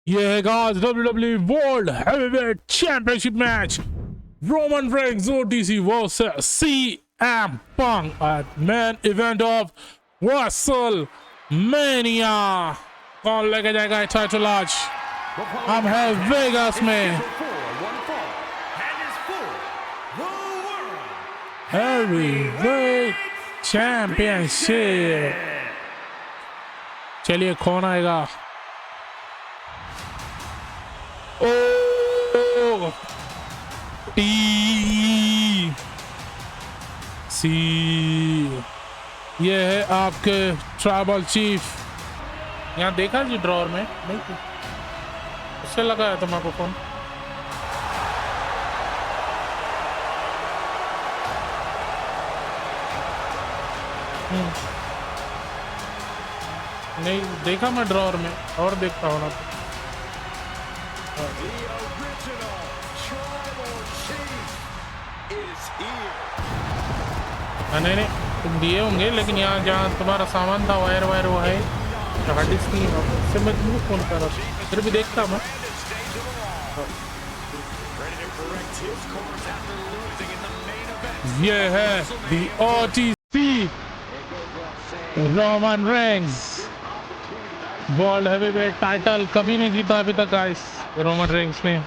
ये है guys WWE world heavyweight championship match Roman Reigns OTC versus CM Punk at main event of WrestleMania। कौन लेके जाएगा title आज? हम है वेगास में हेवीवेट चैंपियनशिप। चलिए कौन आएगा? ओ टी सी, ये है आपके ट्राइबल चीफ। यहाँ देखा जी ड्रॉर में नहीं थी, उससे लगाया था आपको फोन। नहीं देखा मैं ड्रॉर में, और देखता होना तो। नहीं नहीं तुम दिए होंगे, लेकिन यहाँ जहाँ तुम्हारा सामान था वायर वायर वो है, हार्ड डिस्क नहीं है, उससे मैं तुमको फोन कर रहा था, फिर भी देखता मैं। ये है the OTC Roman Reigns world heavyweight title कभी नहीं जीता अभी तक गाइस रोमन रेंस ने।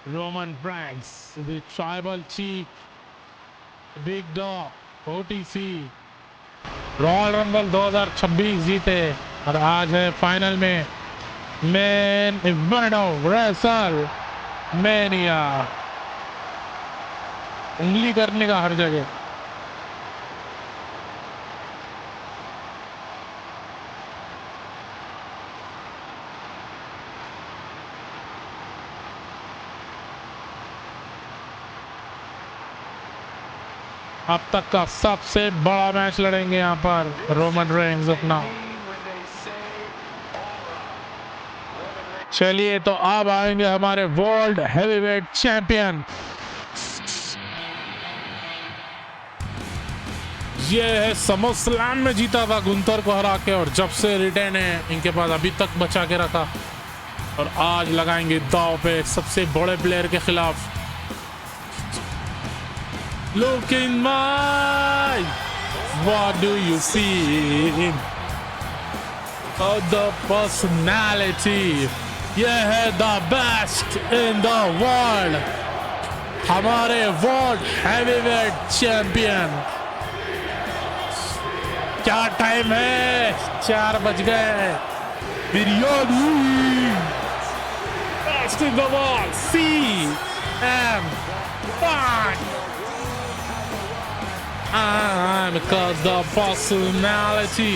Roman Reigns, the tribal chief, big dog, OTC, royal rumble 2026 जीते और आज है फाइनल में मेन इवेंट ऑफ रेसलमेनिया। उंगली करने का हर जगह। अब तक का सबसे बड़ा मैच लड़ेंगे यहाँ पर रोमन रेंस अपना। चलिए तो अब आएंगे हमारे वर्ल्ड हेवीवेट चैंपियन। ये है समरस्लैम में जीता था गुंथर को हरा के, और जब से रिटेन है इनके पास अभी तक बचा के रखा, और आज लगाएंगे दांव पे सबसे बड़े प्लेयर के खिलाफ। Look in my, what do you see? Oh, the personality. ये है the best in the world, हमारे वर्ल्ड हेवीवेट चैंपियन। क्या टाइम है? 4 बज गए। Biryani best in the world, CM Punk. Because the personality.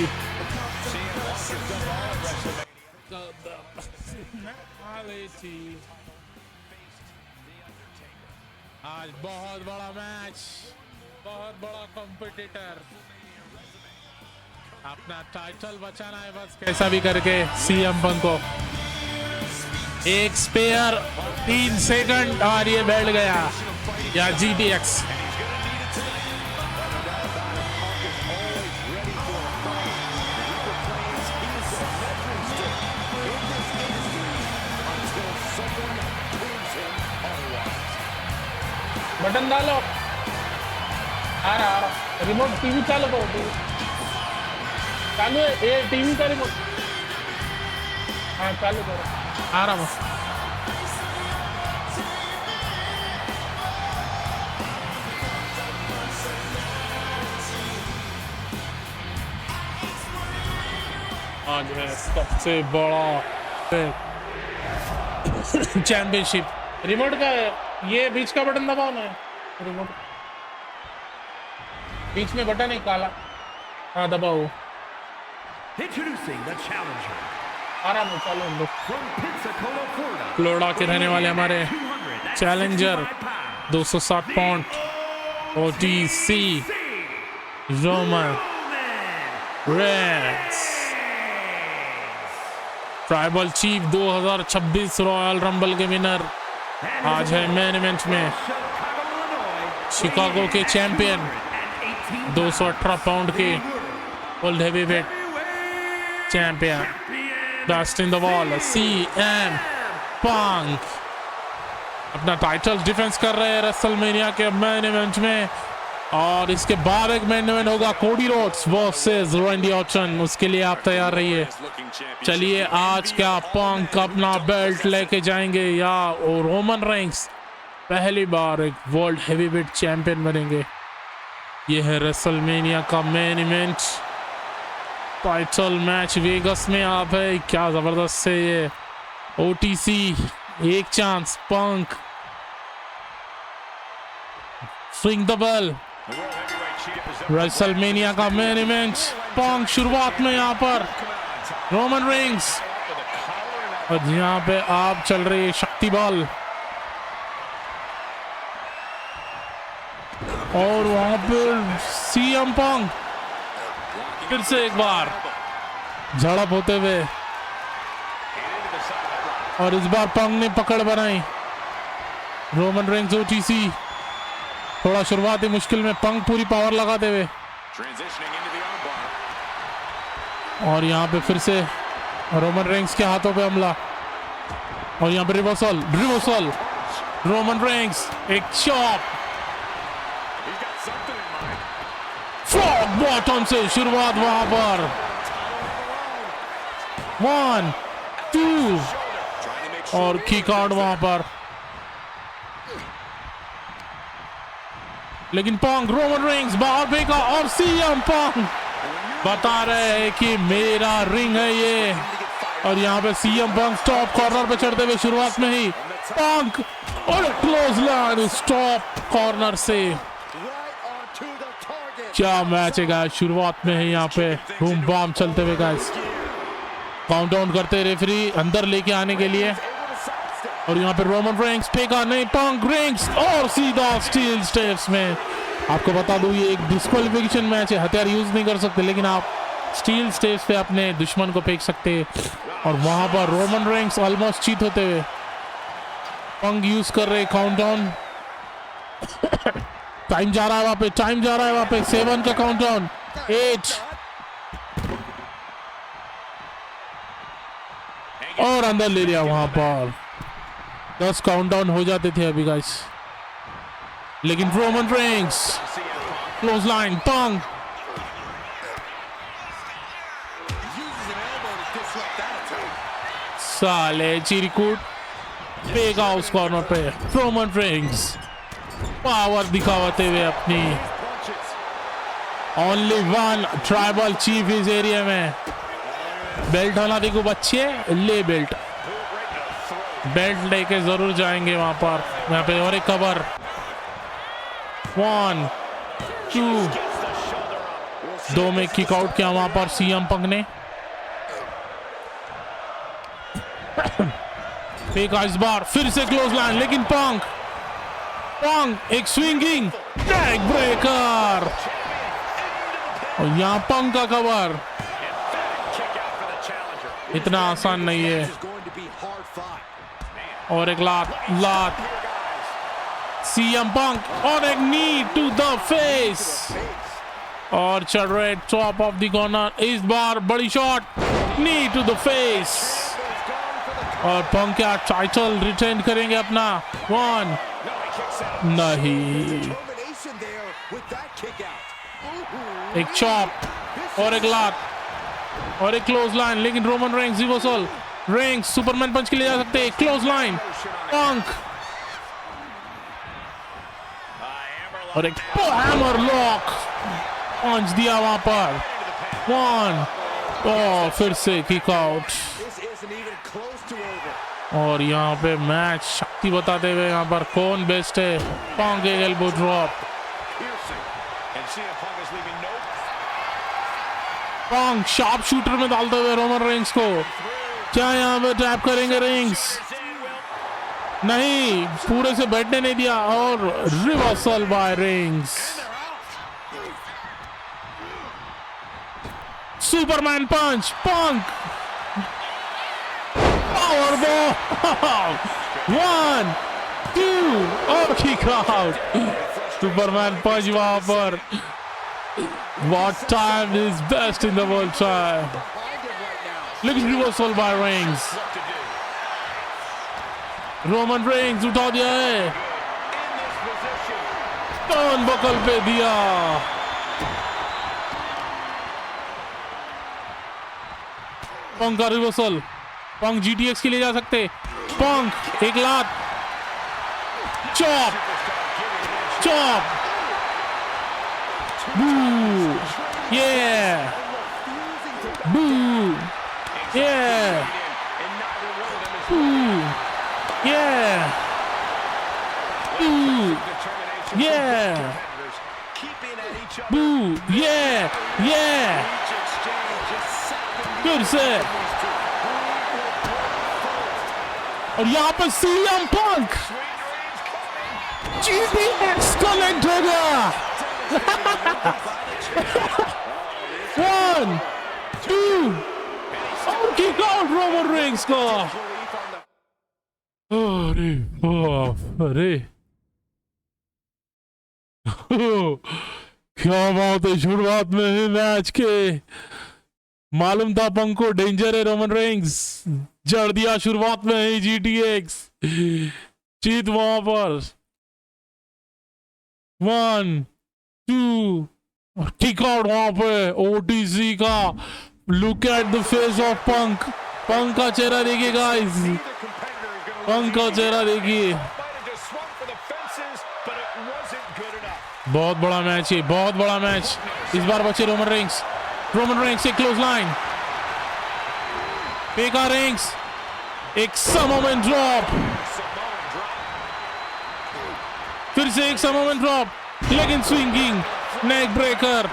आज बहुत बड़ा मैच, बहुत बड़ा कॉम्पिटिटर, अपना टाइटल बचाना है बस कैसा भी करके। CM Punk को एक स्पेयर 3 सेकंड और ये बैठ गया, या GTX। बटन डालो, आ रहा रिमोट। टीवी चालू करो, टीवी चालू है, ये टीवी का रिमोट। हाँ चालू करो, आ रहा हूँ। आज है सबसे बड़ा चैंपियनशिप। रिमोट का ये बीच का बटन दबाओ ना, रिमोट बीच में बटन है काला, हाँ दबाओ। Introducing the challenger आराम से चलो हम लोग। from Pensacola, Florida. फ्लोरिडा के रहने वाले हमारे challenger 260 pound OTC Roman Reigns, tribal chief 2026 royal rumble के विनर। आज है मेन इवेंट में शिकागो के चैंपियन 218 पाउंड के world heavyweight champion dust in the wall CM पंक अपना टाइटल डिफेंस कर रहे हैं रेसलमेनिया के मेन इवेंट में। और इसके बाद एक मेन इवेंट होगा Cody Rhodes versus Randy Orton. उसके लिए आप तैयार रहिए। चलिए आज क्या पंक अपना बेल्ट लेके जाएंगे या रोमन रेंस पहली बार एक वर्ल्ड हेवीवेट चैंपियन बनेंगे। ये है रेसलमेनिया का main event, title match Vegas में। आप है क्या जबरदस्त है ये OTC एक chance Punk swing the bell. WrestleMania का मेन इवेंट पंक शुरुआत में यहाँ पर रोमन रेंस और यहाँ पे आप चल रही है शक्ति बल और वहां पर CM पंक फिर से एक बार झड़प होते हुए और इस बार पंक ने पकड़ बनाई। रोमन रेंस OTC थोड़ा शुरुआती मुश्किल में, पंक पूरी पावर लगाते हुए और यहाँ पे फिर से रोमन रेंस के हाथों पे हमला और यहाँ पे रिवर्सल रोमन रेंस एक चॉप फ्रॉग बॉटम से शुरुआत वहां पर 1 2 और किक आउट वहां पर। लेकिन पंक रोमन रेंस बाहर फेंका और CM पंक बता रहे हैं कि मेरा रिंग है ये। और यहाँ पे CM पंक स्टॉप कॉर्नर पे चढ़ते हुए शुरुआत में ही पंक और क्लोज लाइन स्टॉप कॉर्नर से। क्या मैच है गाइस, शुरुआत में है यहाँ पे बूम बम चलते हुए गाइस। काउंटडाउन करते रेफरी अंदर लेके आने के लिए और यहाँ पे रोमन रेंस फेंका नहीं, पंक रेंस और सीधा स्टील स्टेप्स में। आपको बता दूं ये एक डिस्क्वालिफिकेशन मैच है, हथियार यूज नहीं कर सकते लेकिन आप स्टील स्टेप्स पे अपने दुश्मन को फेंक सकते हैं। और वहां पर रोमन रेंस ऑलमोस्ट चीट होते हुए पंक यूज कर रहे काउंटडाउन। टाइम जा रहा है वहां पे 7 का काउंटडाउन 8 और अंदर ले लिया। वहां पर 10 काउंटडाउन हो जाते थे अभी गाइस, लेकिन रोमन रेंस क्लोज लाइन पंक साले चिरकुट फेंका उस कॉर्नर पे। रोमन रेंस पावर दिखाते हुए अपनी ओनली वन ट्राइबल चीफ इस एरिया में। बेल्ट होना देखो बच्चे, ले बेल्ट लेके जरूर जाएंगे वहां पर। यहाँ पे और एक कवर 1 2 2 में किक आउट किया वहां पर CM पंक ने। फेंका इस बार फिर से क्लोज लाइन, लेकिन पंक एक स्विंगिंग टैग ब्रेकर और यहाँ पंक का कवर। इतना आसान नहीं है और एक लात CM पंक और एक नी टू द फेस और चढ़ रहे टॉप ऑफ द कॉर्नर। इस बार बड़ी shot knee to the face और पंक क्या टाइटल रिटेन करेंगे अपना। 1 नहीं, एक चॉप और एक लात और एक क्लोज लाइन, लेकिन Roman Reigns reversal Reigns superman punch के लिए जा सकते हैं। क्लोज लाइन पंक और एक हैमर लॉक पंच दिया वहां पर 1 और फिर से किक आउट। और यहाँ पे मैच शक्ति बताते हुए यहाँ पर कौन बेस्ट है। पंक एक एल्बो ड्रॉप पंक शार्प शूटर में डालते हुए रोमन रेंग्स को। क्या यहाँ पे टैप करेंगे रेंग्स? नहीं, पूरे से बैठने नहीं दिया और रिवर्सल बाय रेंग्स। सुपरमैन पंच, पंक पावर बॉल 1 2 और किक आउट। सुपरमैन पंच वहां पर। What time is best in the world try? Look at reversal by Reigns. Roman Reigns उठा दिया है, टर्न बकल पे दिया। पंक का रिवर्सल, पंक जीटीएक्स के लिए जा सकते। पंक एक लात, चॉप चॉप, बू ये बू ये बू yeah boo yeah boo yeah yeah फिर से। और यहाँ पर सीएम पंक जीटीएक्स कनेक्ट हो गया। 1 2 और किक आउट रोमन रेंग्स का। अरे बाप रे, क्या बात है। शुरुआत में ही मैच के मालूम था पंक को डेंजर है रोमन रेंग्स, जड़ दिया शुरुआत में ही जीटीएक्स। जीत वहां पर 1 2 और किक आउट वहां पे ओटीसी का। Look at the face of Punk, Punk का चेहरा देखिए गाइस, पंक का चेहरा देखिए। बहुत बड़ा मैच है, बहुत बड़ा मैच। इस बार बचे रोमन रेंग्स, रोमन रेंग्स एक क्लोज लाइन, पेका रेंग्स एक समोमेंट ड्रॉप, फिर से एक समोमेंट ड्रॉप, लेकिन स्विंगिंग नेक ब्रेकर।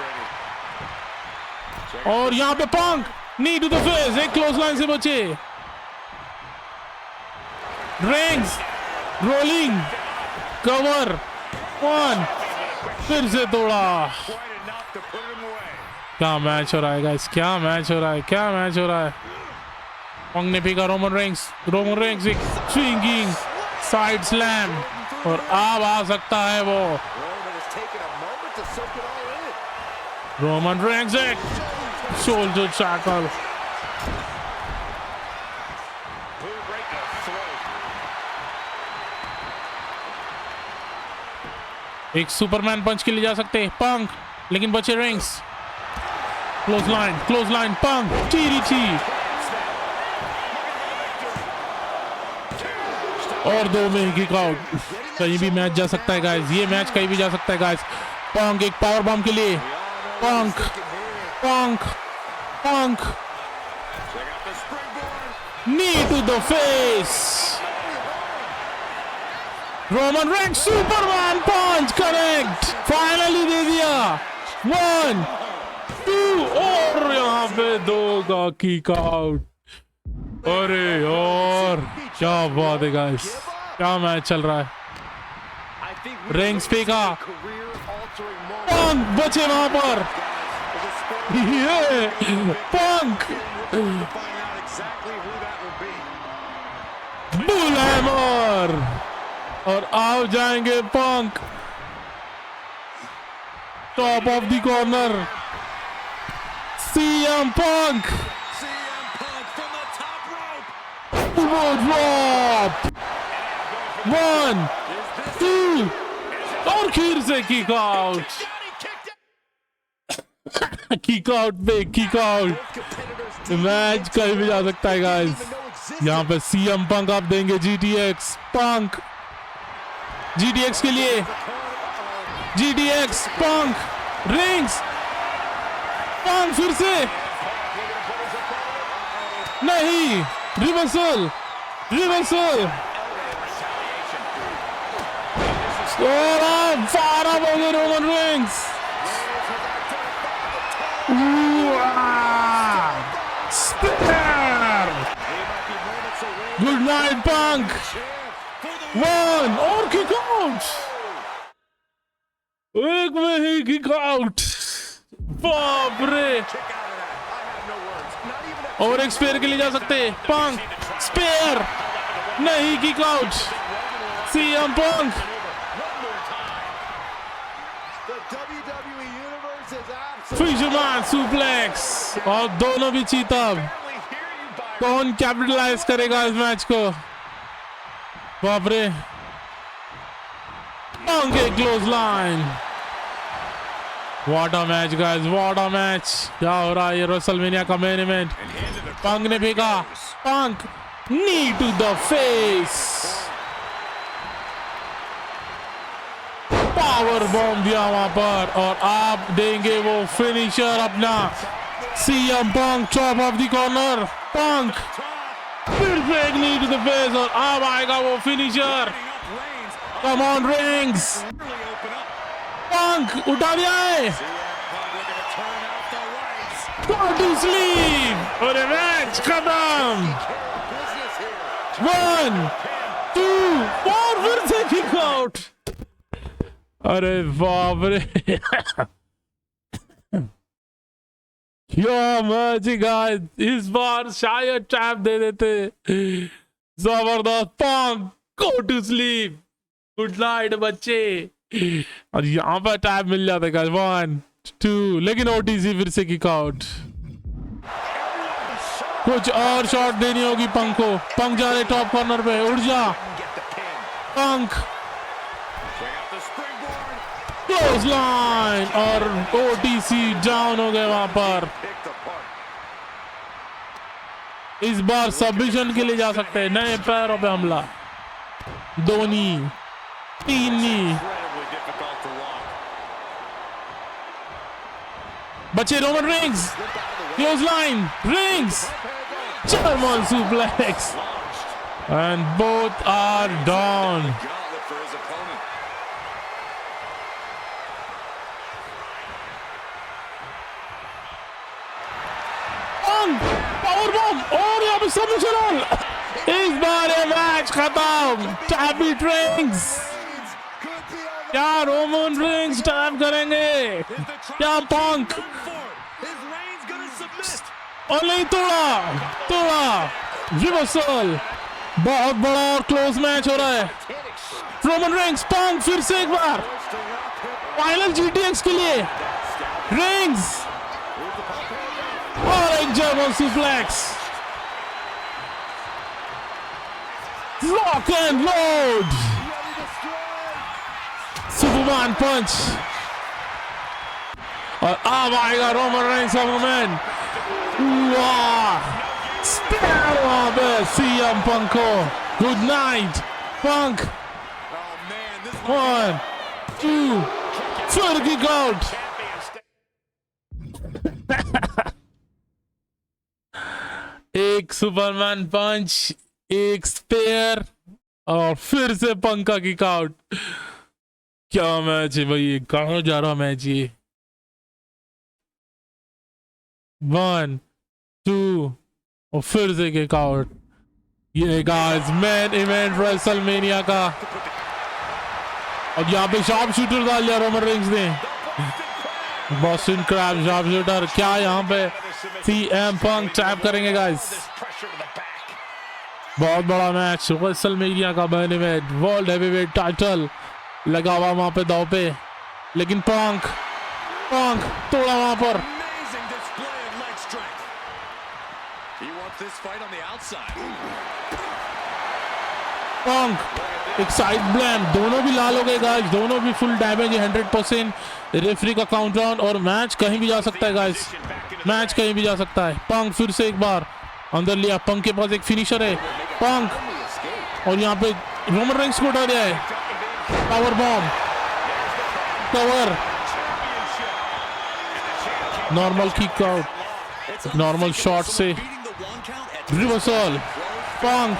और यहां पे पंक नी टू द फेस, एक क्लोज लाइन से बचे। रेंग्स रोलिंग कवर 1, फिर से तोड़ा। क्या मैच हो रहा है गाइस, क्या मैच हो रहा है, क्या मैच हो रहा है। पंक ने फेंका रोमन रेंग्स, रोमन रेंग्स एक स्विंगिंग साइड स्लैम और अब आ सकता है वो। रोमन रेंग्स एक शोल्डर टैकल, एक सुपरमैन पंच के लिए जा सकते हैं पंक, लेकिन बचे रेंग्स। क्लोज लाइन पंक टीडीटी और 2 में किक आउट। कहीं भी मैच जा सकता है गाइस, ये मैच कहीं भी जा सकता है गाइस। पंक एक पावर बॉम्ब के लिए, Punk Punk Punk knee to the face. Roman Reigns superman punch correct, finally दे दिया। 1 2 और यहाँ पे 2 का किक आउट। अरे यार क्या बात है गाइस, क्या मैच चल रहा है। रेंग्स फेंका, पंक बचे वहां पर, ये पंक बुल हैमर और आओ जाएंगे Punk top of the corner. CM Punk वो ड्रॉप 1 2 और फिर से किक आउट, किक आउट पे किक आउट। मैच कहीं भी जा सकता है गाइस। यहाँ पे सीएम पंक आप देंगे जीटीएक्स, पंक जीटीएक्स के लिए, जीटीएक्स पंक रिंग्स, पंक फिर से नहीं, रिवर्सल और फारा हो गए रोमन रिंग्स। पंक 1 और किक आउट, एक में ही किक आउट। बाप रे, और एक स्पेयर के लिए जा सकते, पंक स्पेयर नहीं, kick out. CM Punk fisherman suplex, और दोनों भी चीता। कौन कैपिटलाइज करेगा इस मैच को? बाप रे, पंक एक close line. What a match guys, what a match. क्या हो रहा है ये रेसलमेनिया का मेन इवेंट। पंक ने फेंका, Punk knee to the face, power bomb दिया वहां पर, और आप देंगे वो फिनिशर अपना। CM Punk chop off the corner, Punk फिर से एक नी टू द फेस, और अब आएगा वो फिनिशर। कम ऑन रिंग्स, पंक उठा दिया है, टू स्लीप, और मैच खत्म। 1 2 और फिर से किक आउट। अरे बाप रे, क्या मैच गाइस। इस बार शायद टैप दे देते, जबरदस्त। Punk go to sleep, good night बच्चे। और यहाँ पर टैप मिल जाता गाइस, 1 2, लेकिन ओटीसी फिर से किक आउट। कुछ और शॉट देनी होगी पंक को। पंक जा रहे टॉप कॉर्नर पे, उड़ जा पंक, क्लोज लाइन, और ओटीसी डाउन हो गए वहां पर। इस बार सबमिशन के लिए जा सकते हैं, नए पैरों पे हमला, 2 नी 3 नी। बचे Roman rings, close line, rings, German suplex, and both are down. Power bomb, और यहाँ पे सबमिशन। इस बार ये मैच खत्म। टैबी रिंग्स, क्या रोमन रिंग्स टैप करेंगे? क्या पंक? और नहीं, तोड़ा रिवर्सल। बहुत बड़ा और क्लोज मैच हो रहा है। रोमन रिंग्स, पंक फिर से एक बार फाइनल जीटीएक्स के लिए। रिंग्स और एक German suplex, lock and load, superman punch, और अब आएगा रोमन रिंग्स का मोमेंट। स्पेयर वहां पे सीएम पंक को। गुड नाइट पंक, 1 2, फिर किक आउट। एक सुपरमैन पंच, एक स्पेयर, और फिर से पंक का किक आउट। क्या मैच है भाई, कहां जा रहा मैच ये। 1 2, और फिर से किक आउट। ये गाइस मेन इवेंट रेसलमेनिया का, और यहाँ पे शार्प शूटर डाल दिया रोमन रिंग्स ने। Boston crab sharp shooter. क्या यहाँ पे सीएम पंक टैप करेंगे गाइस? बहुत बड़ा मैच, रेसलमेनिया का main event, world heavyweight title लगा हुआ वहां पे दांव पे, लेकिन पंक तोड़ा वहां पर। पंक एक साइड ब्लैम, दोनों भी लाल हो गए गाइस, दोनों भी फुल डैमेज है 100%। रेफरी का काउंटडाउन, और मैच कहीं भी जा सकता है गाइस, मैच कहीं भी जा सकता है। पंक फिर से एक बार अंदर लिया, पंक के पास एक फिनिशर है पंक, और यहाँ पे रोमन रिंग्स को उठा दिया है। Power bomb, cover, normal kick out, normal shot से रिवर्सल, पंक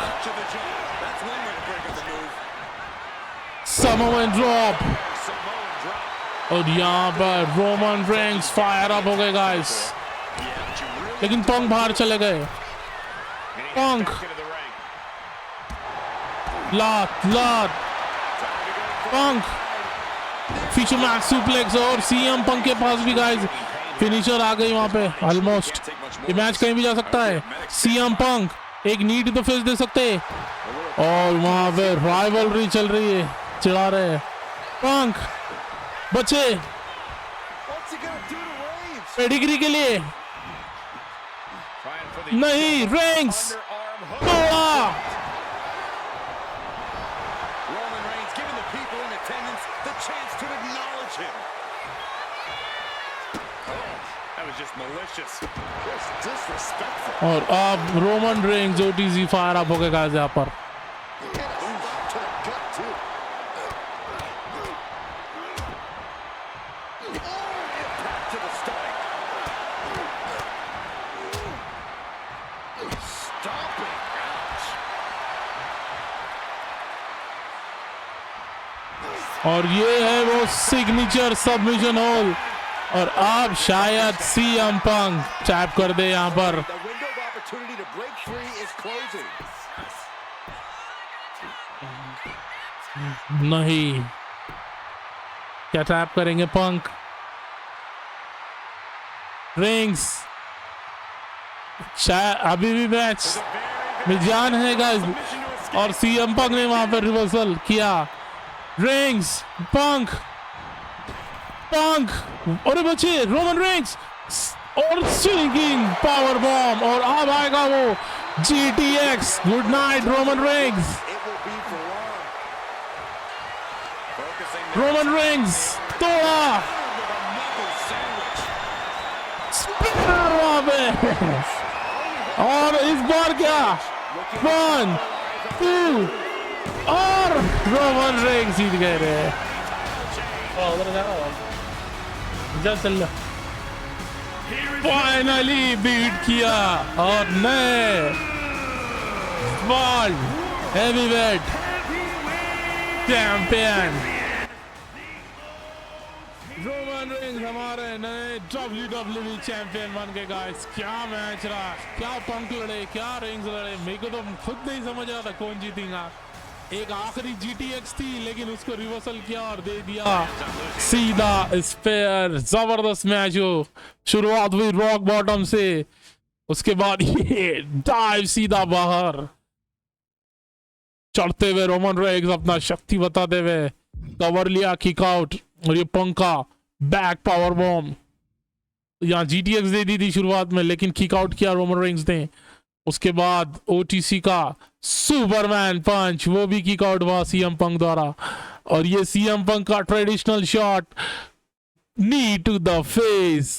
समोवन ड्रॉप, और यहाँ पर रोमन रिंग्स फायर अप हो गए गाइस, लेकिन पंक बाहर चले गए। पंक लात पंक फिशरमैन सुप्लेक्स और सीएम पंक के पास भी गाइस फिनिशर आ गई वहां पे ऑलमोस्ट। ये मैच कहीं भी जा सकता है। सीएम पंक एक नीड तो फेस दे सकते और वहां पे राइवलरी चल रही है, चिढ़ा रहे हैं पंक बच्चे पेडिग्री के लिए नहीं। रेंग्स तोड़ा और अब Roman Reigns OTG fire up हो गए गाइस यहाँ पर। और ये है वो सिग्नेचर सबमिशन होल और अब शायद सीएम पंक टैप कर दे यहां पर। नहीं, क्या टैप करेंगे पंक? रिंग्स शायद अभी भी मैच में जान है गाइस और सीएम पंक ने वहां पर रिवर्सल किया। रिंग्स पंक और बच्चे रोमन रेंग्स और स्विंगिंग पावर बॉम्ब और अब आएगा वो GTX। Good night Roman Reigns. Roman Reigns तोड़ा स्पिनर वहां पे और इस बार क्या 1 2 और रोमन रेंग्स जीत गए रे। फाइनली बीट किया और नए world heavyweight champion Roman Reigns हमारे नए WWE चैंपियन बन गए गाइस। क्या मैच रहा, क्या पंक लड़े, क्या रेंग्स लड़े, मेरे को तो खुद नहीं समझ रहा था कौन जीतेगा। एक आखिरी GTX थी लेकिन उसको रिवर्सल किया और दे दिया सीधा स्पेयर। जबरदस्त मैच हो, शुरुआत हुई रॉक बॉटम से, उसके बाद ये डाइव सीधा बाहर चढ़ते हुए रोमन रेंग्स अपना शक्ति बताते हुए कवर लिया, किक आउट और ये पंका बैक पावर बॉम्ब। यहाँ GTX दे दी थी शुरुआत में लेकिन किक आउट किया रोमन रेंग्स ने। उसके बाद OTC का सुपरमैन पंच वो भी किक आउट हुआ सीएम पंक द्वारा और ये सीएम पंक का traditional shot knee to the face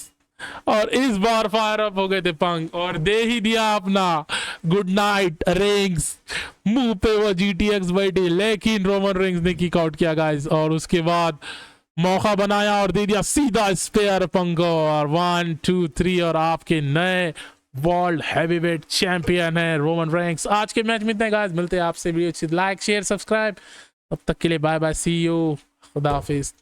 और इस बार फायर अप हो गए थे पंक और दे ही दिया अपना गुड नाइट रेंग्स। मुंह पे वो GTX बैठी लेकिन रोमन रेंग्स ने किक आउट किया गाइस और उसके बाद मौका बनाया और दे दिया सीधा स्पेयर पंक और 1 2 3 और आपके नए वर्ल्ड हैवीवेट चैंपियन है रोमन रेंग्स। आज के मैच में इतने गाइस, मिलते हैं आपसे वीडियो अच्छी लाइक शेयर सब्सक्राइब। तब तक के लिए बाय बाय, सी यू, खुदा हाफिज।